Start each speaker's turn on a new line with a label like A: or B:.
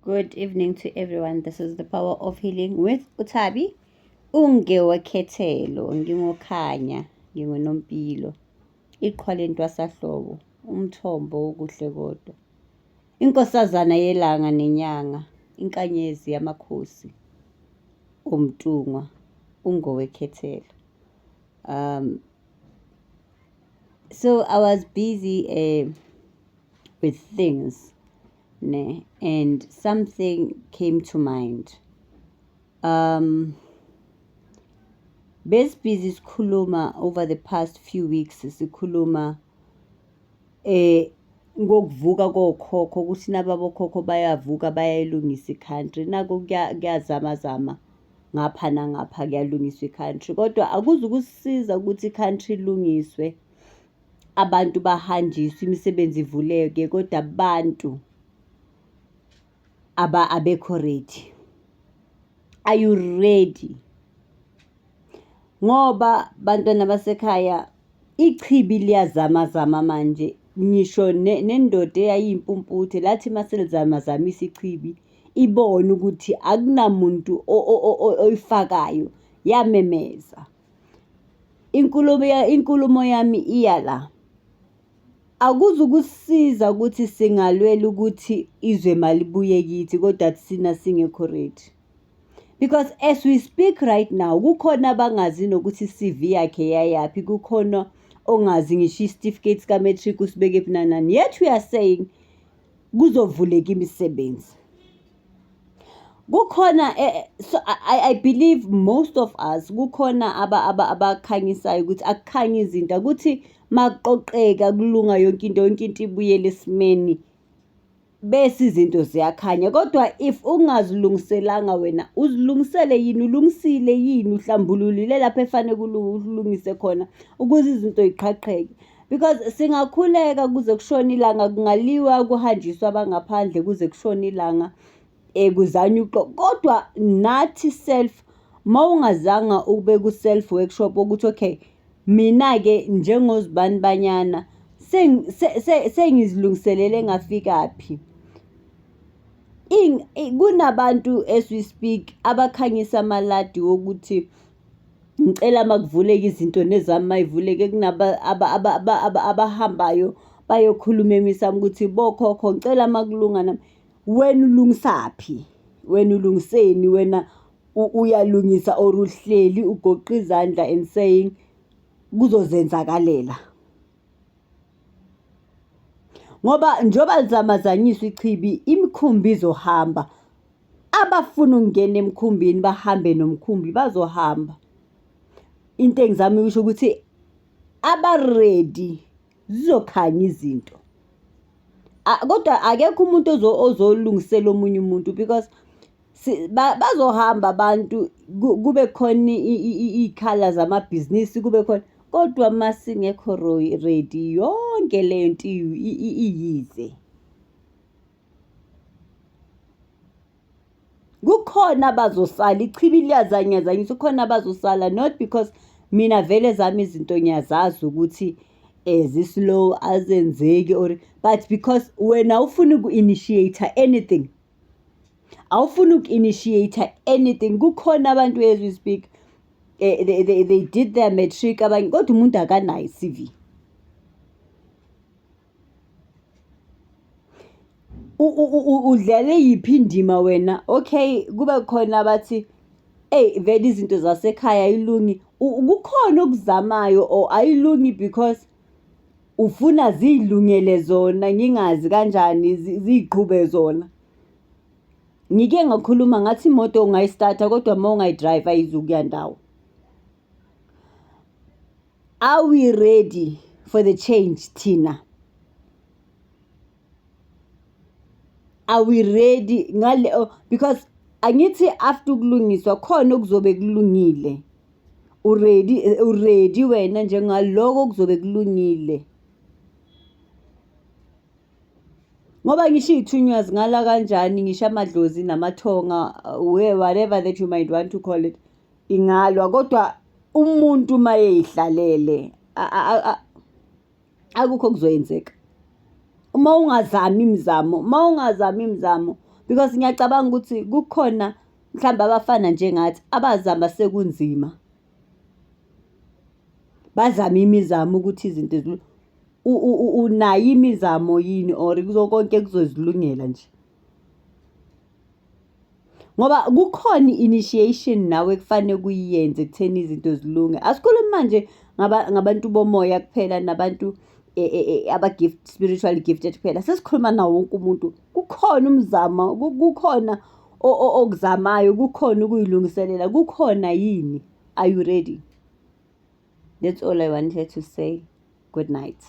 A: Good evening to everyone. This is the Power of Healing with Utabi. Ungewakhethelo, ngingokhanya, ngingonompilo. Iqhwa lentwasahlobo, umthombo wokuhle kodwa. Inkosazana yelanga nenyanga, inkanyezi yamakhosi, umtungwa, ungowekhethelo. So I was busy with things. And something came to mind. Besibhizi sikhuluma over the past few weeks sikhuluma ngokuvuka kokhokho ukuthi nababokhokho bayavuka bayayilungisa i-country nako kuyazamazama ngapha nangapha kuyalungiswa i-country kodwa akuzukusisiza ukuthi i-country ilungiswe abantu bahanjiswe imisebenzi ivuleke kodwa abantu abekho ready. Are you ready? Ngoba bantwana basekhaya ichibi liyazamazama manje ngisho nendoda eyayimpumputhe lathi maselizamazamisa ichibi ibone ukuthi akunamuntu oyifakayo yamemeza. Inkulumo yami iya la. Akuzukusisiza ukuthi singalwela ukuthi izwe malibuye kithi kodwa thina singekho ready. Because as we speak right now kukhona abangazi nokuthi CV yakhe yayapi, kukhona ongazi ngisho certificate ka matric usibeke phinanani, yet we are saying kuzovuleka imisebenzi. Kukhona so I believe most of us kukhona abakhanyisayo ukuthi akukhanya izinto ukuthi maqoqeka kulunga yonke into ibuyele esimeni bese izinto ziyakhanya. Kodwa if ungazilungiselanga wena uzilungisele yini, ulungisile yini, uhlambululile lapha efanele kulungise khona ukuze izinto iqhaqheke. Because singakhuleka kuze kushona ilanga, kungaliwa kuhanjiswa abangaphandle kuze kushona ilanga kuzanywa kodwa nathi self mawungazanga ube ku self workshop ukuthi okay mina ke njengozibani banyana sengizilungiselele ngafika phi. Kunabantu as we speak abakhanyisa amaladi wokuthi ngicela makuvuleke izinto nezami mayivuleke, kunaba abahambayo bayokhuluma emisamo ukuthi bokhokho ngicela makulunga nami. Wena ulungisaphi? Wena ulungiseni? Wena uyalungisa or uhleli ugoqa izandla and saying kuzozenzakalela? Ngoba njoba lizamazanyiswa ichibi imikhumbi izohamba. Abafuna ukungena emkhumbini bahambe nomkhumbi bazohamba. Into engizama ukusho ukuthi aba-ready zizokhanya izinto. Kodwa akekho umuntu ozolungisela omunye umuntu because bazohamba abantu kube khona iy'khala zamabhizinisi kube khona kodwa masingekho ready yonke le nto iyize. Kukhona abazosala ichibi liyazanyazanyisa, kukhona abazosala not because mina vele zami izinto ngiyazazi ukuthi zislow azenzeki or but because wena awufuna uku-initiate anything. Awufuna uku-initiate anything. Kukhona abantu as we speak they did their matric abanye kodwa umuntu akanayo i-CV. Udlale yiphi indima wena? Okay kube khona abathi vele izinto zasekhaya ayilungi. Kukhona okuzamayo or ayilungi because ufuna zilungele zona ngingazi kanjani ziqhube zona. Ngike ngakhuluma ngathi imoto ungayistarta kodwa uma ungayidrayiva ayizukuya ndawo. Are we ready for the change thina? Are we ready because angithi after ukulungiswa khona okuzobe kulungile. Ready wena njengaloko kuzobe kulungile. Ngoba ngisho ithunywa zingala kanjani, ngisho amadlozi namathonga whatever that you might want to call it ingalwa kodwa umuntu mayehlalele akukho kuzoyenzeka. Uma ungazami imizamo because ngiyacabanga ukuthi kukhona mhlawumbe abafana njengathi abazama sekunzima. Bazame imizamo ukuthi izinto unayo imizamo yini or konke kuzozilungela nje. Ngoba kukhona i-initiation nawe kufanele kuyenze ekutheni izinto zilunge. Asikhulumi manje ngabantu bomoya kuphela nabantu spiritually gifted kuphela. Sesikhuluma nawo wonke umuntu. Kukhona umzamo, kukhona okuzamayo, kukhona ukuyilungiselela, kukhona yini. Are you ready? That's all I wanted to say. Good night.